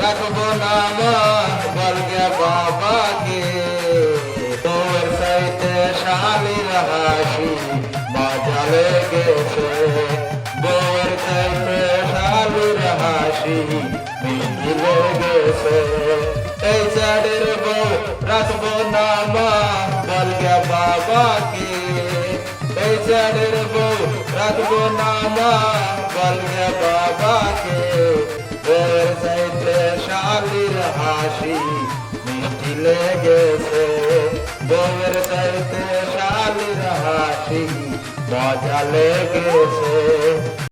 রাখবো না মা বল গে বাবাকে তোর সাইতে শালির হাসি মজা লেগেছে বউয়ের সাইতে শালির হাসি মিষ্টি লেগেছে এই চাঁদের বউ রাখবো না মা বল গে বাবাকে এই চাঁদের বউ রাখবো না মা বল গে বাবাকে বউয়ের সাইতে শালির হাসি মিষ্টি লেগেছে বউয়ের সাইতে শালির হাসি মজা লেগেছে।